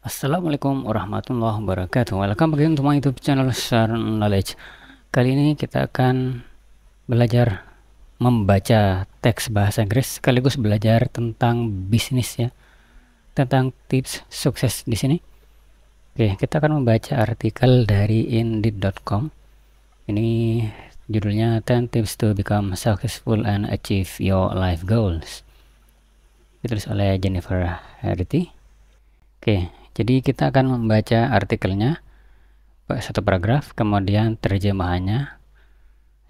Assalamualaikum warahmatullahi wabarakatuh. Welcome again to my YouTube channel Share Knowledge. Kali ini kita akan belajar membaca teks bahasa Inggris sekaligus belajar tentang bisnis ya, tentang tips sukses di sini. Oke, kita akan membaca artikel dari Indeed.com. Ini judulnya 10 Tips to Become Successful and Achieve Your Life Goals. Ditulis oleh Jennifer Harity. Oke, jadi kita akan membaca artikelnya satu paragraf, kemudian terjemahannya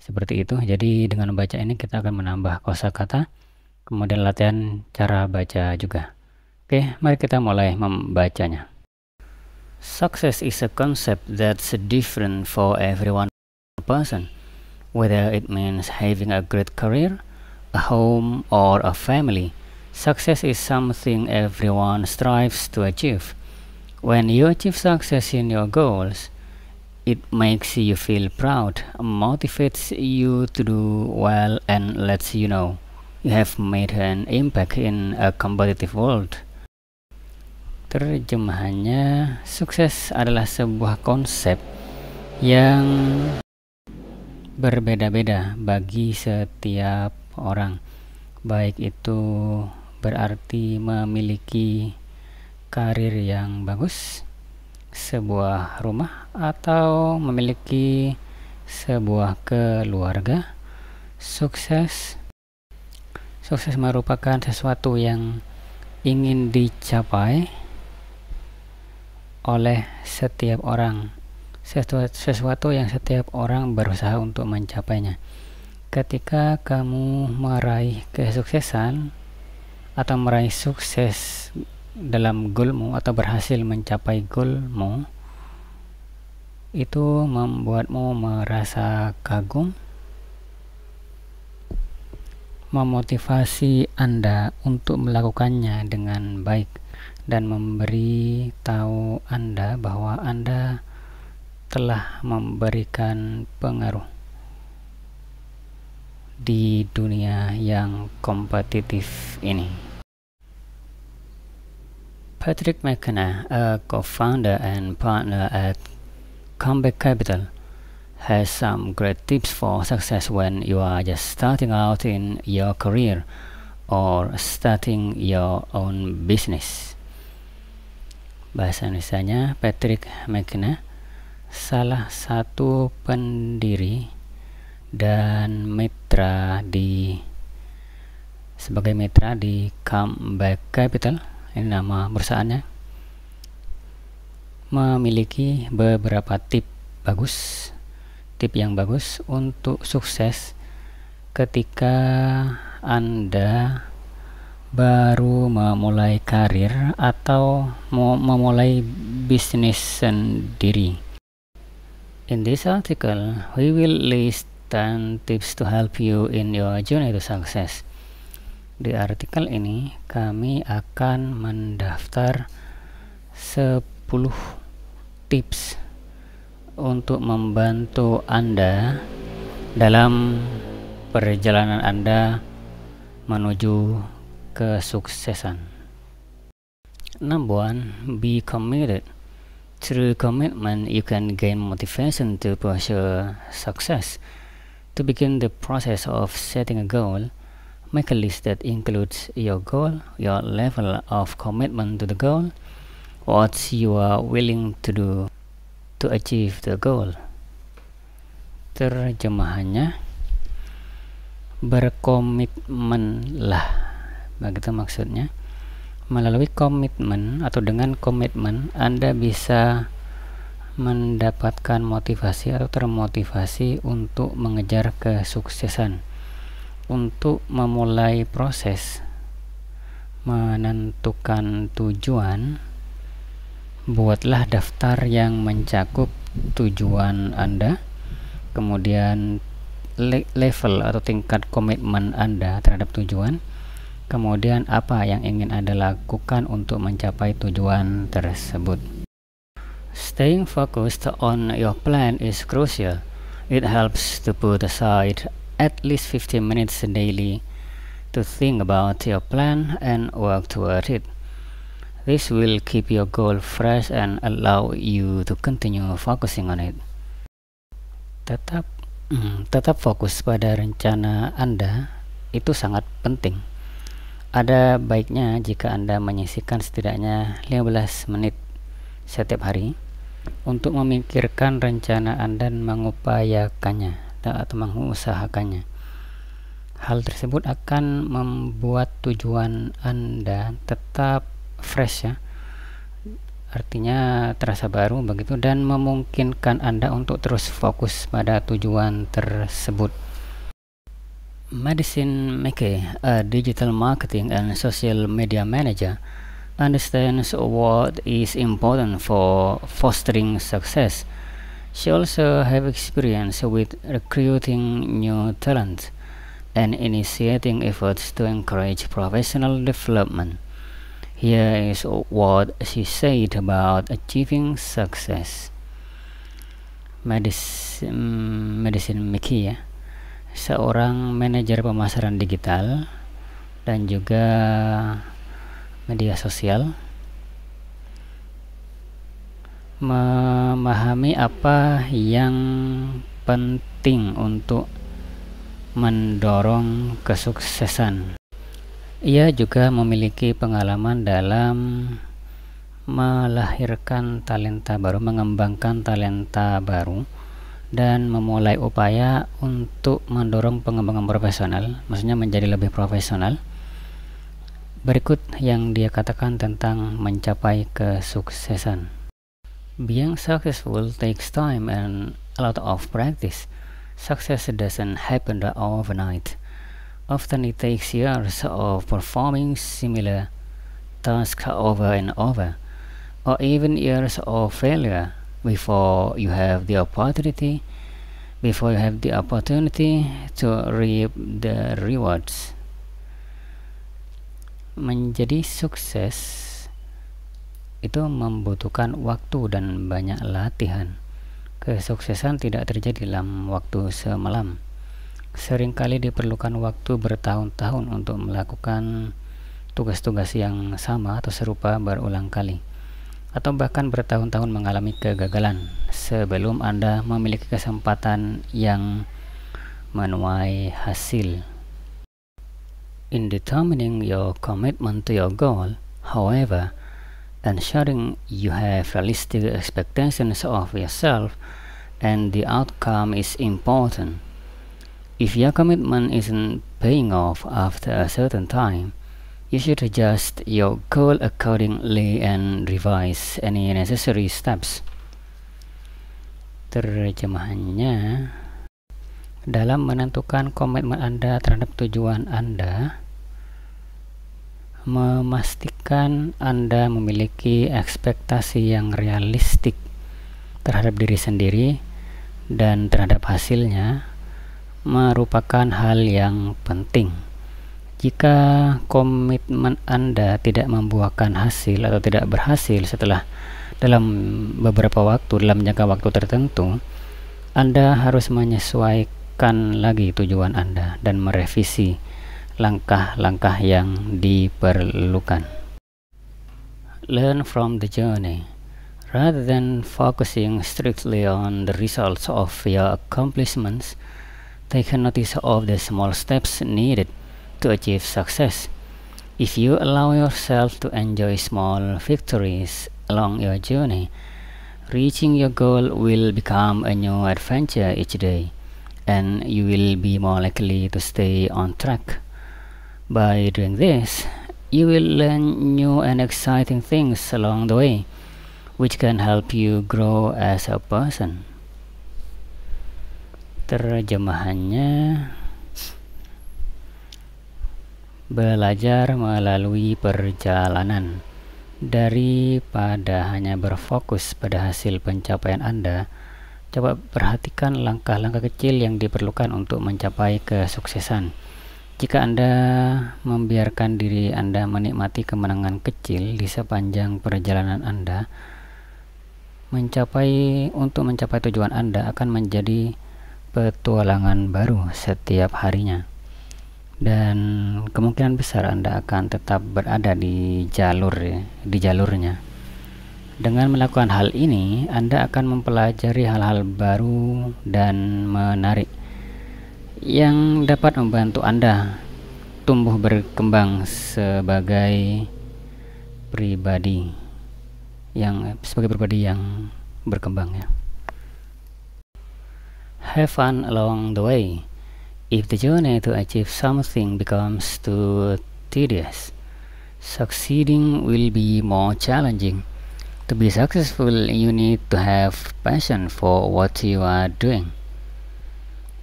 seperti itu. Jadi dengan membaca ini kita akan menambah kosakata, kemudian latihan cara baca juga. Oke, mari kita mulai membacanya. Success is a concept that's different for every one person, whether it means having a great career, a home, or a family. Success is something everyone strives to achieve. When you achieve success in your goals, it makes you feel proud, motivates you to do well, and lets you know you have made an impact in a competitive world. Terjemahannya, sukses adalah sebuah konsep yang berbeda-beda bagi setiap orang, baik itu berarti memiliki karir yang bagus, sebuah rumah, atau memiliki sebuah keluarga. Sukses merupakan sesuatu yang ingin dicapai oleh setiap orang, sesuatu yang setiap orang berusaha untuk mencapainya. Ketika kamu meraih kesuksesan atau meraih sukses dalam goalmu atau berhasil mencapai goalmu, itu membuatmu merasa kagum, memotivasi Anda untuk melakukannya dengan baik, dan memberi tahu Anda bahwa Anda telah memberikan pengaruh di dunia yang kompetitif ini. Patrick McKenna, a co-founder and partner at Comeback Capital, has some great tips for success when you are just starting out in your career or starting your own business. Bahasa Indonesianya, Patrick McKenna, salah satu pendiri dan sebagai mitra di Comeback Capital, ini nama perusahaannya, memiliki beberapa tip yang bagus untuk sukses ketika Anda baru memulai karir atau memulai bisnis sendiri. In this article, we will list 10 tips to help you in your journey to success. Di artikel ini kami akan mendaftar 10 tips untuk membantu Anda dalam perjalanan Anda menuju kesuksesan. Number 1, be committed. Through commitment, you can gain motivation to pursue success. To begin the process of setting a goal, make a list that includes your goal, your level of commitment to the goal, what you are willing to do to achieve the goal. Terjemahannya, berkomitmenlah. Begitu maksudnya. Melalui komitmen atau dengan komitmen, Anda bisa mendapatkan motivasi atau termotivasi untuk mengejar kesuksesan. Untuk memulai proses menentukan tujuan, buatlah daftar yang mencakup tujuan Anda, kemudian level atau tingkat komitmen Anda terhadap tujuan, kemudian apa yang ingin Anda lakukan untuk mencapai tujuan tersebut. Staying focused on your plan is crucial. It helps to put aside at least 15 minutes daily to think about your plan and work toward it. This will keep your goal fresh and allow you to continue focusing on it. Tetap fokus pada rencana Anda itu sangat penting. Ada baiknya jika Anda menyisihkan setidaknya 15 menit setiap hari untuk memikirkan rencana Anda dan mengupayakannya atau mengusahakannya. Hal tersebut akan membuat tujuan Anda tetap fresh ya, artinya terasa baru begitu, dan memungkinkan Anda untuk terus fokus pada tujuan tersebut. Madison McKay, a digital marketing and social media manager, understands what is important for fostering success. She also has experience with recruiting new talent and initiating efforts to encourage professional development. Here is what she said about achieving success. Madison McKay ya, seorang manajer pemasaran digital dan juga media sosial, memahami apa yang penting untuk mendorong kesuksesan. Ia juga memiliki pengalaman dalam melahirkan talenta baru, mengembangkan talenta baru, dan memulai upaya untuk mendorong pengembangan profesional, maksudnya menjadi lebih profesional. Berikut yang dia katakan tentang mencapai kesuksesan. Being successful takes time and a lot of practice. Success doesn't happen overnight. Often it takes years of performing similar tasks over and over, or even years of failure before you have the opportunity to reap the rewards. Menjadi sukses itu membutuhkan waktu dan banyak latihan. Kesuksesan tidak terjadi dalam waktu semalam. Seringkali diperlukan waktu bertahun-tahun untuk melakukan tugas-tugas yang sama atau serupa berulang kali, atau bahkan bertahun-tahun mengalami kegagalan sebelum Anda memiliki kesempatan yang menuai hasil. In determining your commitment to your goal, however, ensuring you have realistic expectations of yourself and the outcome is important. If your commitment isn't paying off after a certain time, you should adjust your goal accordingly and revise any necessary steps. Terjemahannya, dalam menentukan komitmen Anda terhadap tujuan Anda, memastikan Anda memiliki ekspektasi yang realistik terhadap diri sendiri dan terhadap hasilnya merupakan hal yang penting. Jika komitmen Anda tidak membuahkan hasil atau tidak berhasil dalam beberapa waktu, dalam jangka waktu tertentu, Anda harus menyesuaikan lagi tujuan Anda dan merevisi langkah-langkah yang diperlukan. Learn from the journey. Rather than focusing strictly on the results of your accomplishments, take notice of the small steps needed to achieve success. If you allow yourself to enjoy small victories along your journey, reaching your goal will become a new adventure each day, and you will be more likely to stay on track. By doing this, you will learn new and exciting things along the way, which can help you grow as a person. Terjemahannya, belajar melalui perjalanan. Daripada hanya berfokus pada hasil pencapaian Anda, coba perhatikan langkah-langkah kecil yang diperlukan untuk mencapai kesuksesan. Jika Anda membiarkan diri Anda menikmati kemenangan kecil di sepanjang perjalanan Anda, untuk mencapai tujuan Anda akan menjadi petualangan baru setiap harinya. dan kemungkinan besar Anda akan tetap berada di jalurnya. Dengan melakukan hal ini, Anda akan mempelajari hal-hal baru dan menarik yang dapat membantu Anda tumbuh berkembang sebagai pribadi yang berkembang ya. Have fun along the way. If the journey to achieve something becomes too tedious, succeeding will be more challenging. To be successful, you need to have passion for what you are doing.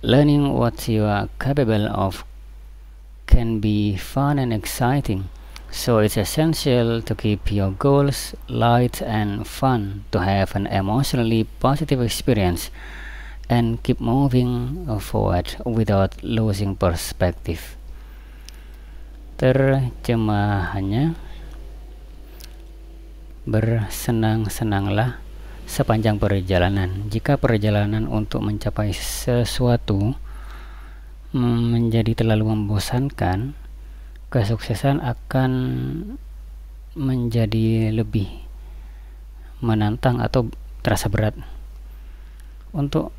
Learning what you are capable of can be fun and exciting, so it's essential to keep your goals light and fun to have an emotionally positive experience and keep moving forward without losing perspective. Terjemahannya, bersenang-senanglah sepanjang perjalanan. Jika perjalanan untuk mencapai sesuatu menjadi terlalu membosankan, kesuksesan akan menjadi lebih menantang atau terasa berat. Untuk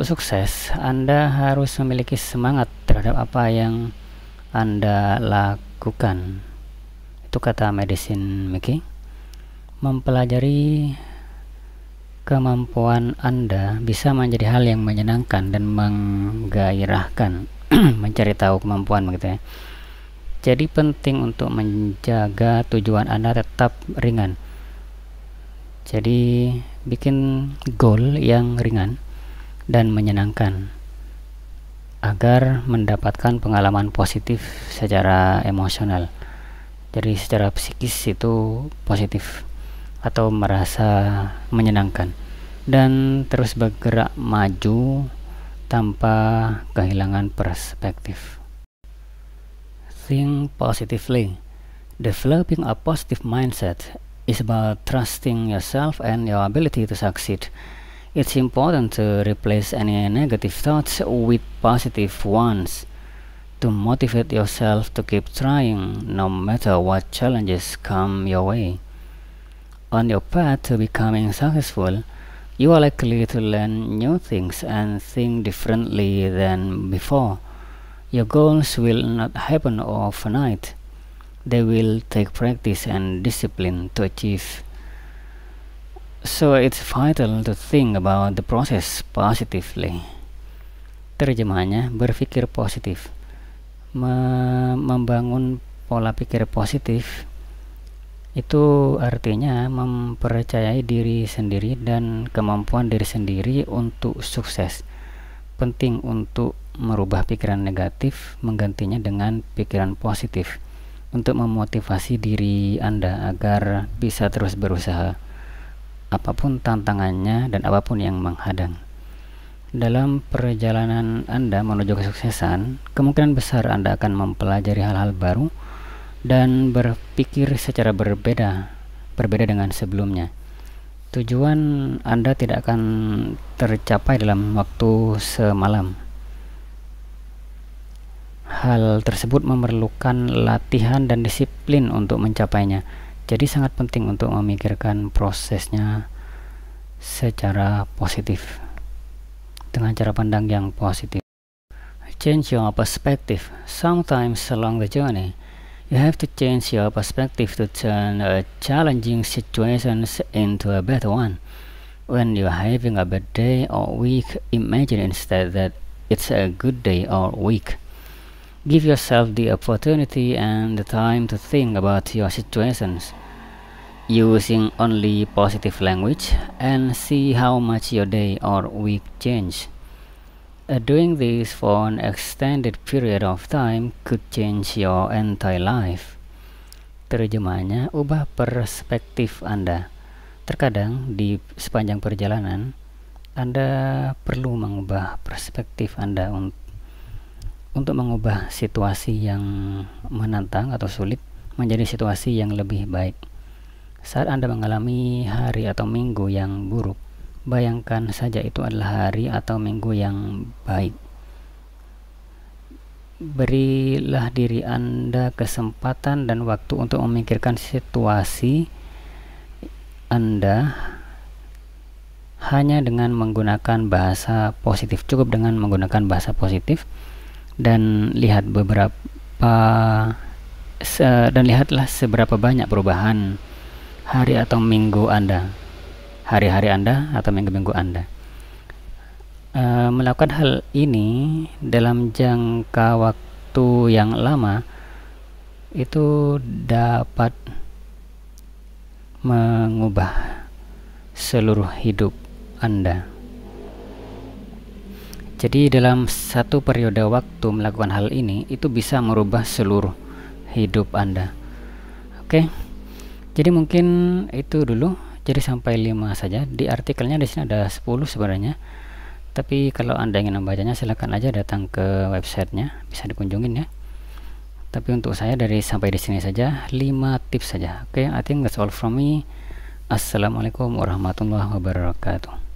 sukses, Anda harus memiliki semangat terhadap apa yang Anda lakukan. Itu kata Medicine Mickey. Mempelajari kemampuan Anda bisa menjadi hal yang menyenangkan dan menggairahkan. Mencari tahu kemampuan begitu ya. Jadi penting untuk menjaga tujuan Anda tetap ringan. Jadi bikin goal yang ringan dan menyenangkan agar mendapatkan pengalaman positif secara emosional. Jadi secara psikis itu positif atau merasa menyenangkan, dan terus bergerak maju tanpa kehilangan perspektif. Think positively. Developing a positive mindset is about trusting yourself and your ability to succeed. It's important to replace any negative thoughts with positive ones to motivate yourself to keep trying no matter what challenges come your way. On your path to becoming successful, you are likely to learn new things and think differently than before. Your goals will not happen overnight. They will take practice and discipline to achieve. So it's vital to think about the process positively. Terjemahannya, berpikir positif. Membangun pola pikir positif itu artinya mempercayai diri sendiri dan kemampuan diri sendiri untuk sukses. Penting untuk merubah pikiran negatif, menggantinya dengan pikiran positif untuk memotivasi diri Anda agar bisa terus berusaha apapun tantangannya dan apapun yang menghadang. Dalam perjalanan Anda menuju kesuksesan, kemungkinan besar Anda akan mempelajari hal-hal baru dan berpikir secara berbeda dengan sebelumnya. Tujuan Anda tidak akan tercapai dalam waktu semalam. Hal tersebut memerlukan latihan dan disiplin untuk mencapainya. Jadi sangat penting untuk memikirkan prosesnya secara positif, dengan cara pandang yang positif. Change your perspective. Sometimes along the journey, you have to change your perspective to turn a challenging situations into a better one. When you're having a bad day or week, imagine instead that it's a good day or week. Give yourself the opportunity and the time to think about your situations, using only positive language, and see how much your day or week change. Doing this for an extended period of time could change your entire life. Terjemahannya, ubah perspektif Anda. Terkadang di sepanjang perjalanan, Anda perlu mengubah perspektif Anda untuk mengubah situasi yang menantang atau sulit menjadi situasi yang lebih baik. Saat Anda mengalami hari atau minggu yang buruk, bayangkan saja itu adalah hari atau minggu yang baik. berilah diri Anda kesempatan dan waktu untuk memikirkan situasi Anda hanya dengan menggunakan bahasa positif. Cukup dengan menggunakan bahasa positif, dan lihat lihatlah seberapa banyak perubahan hari atau minggu Anda, hari-hari Anda atau minggu-minggu Anda. Melakukan hal ini dalam jangka waktu yang lama itu dapat mengubah seluruh hidup Anda. Jadi dalam satu periode waktu melakukan hal ini itu bisa merubah seluruh hidup Anda. Oke. Jadi mungkin itu dulu. Jadi sampai 5 saja. Di artikelnya di sini ada 10 sebenarnya. Tapi kalau Anda ingin membacanya silakan aja datang ke websitenya, bisa dikunjungin ya. Tapi untuk saya sampai di sini saja, 5 tips saja. Oke, I think that's all from me. Assalamualaikum warahmatullahi wabarakatuh.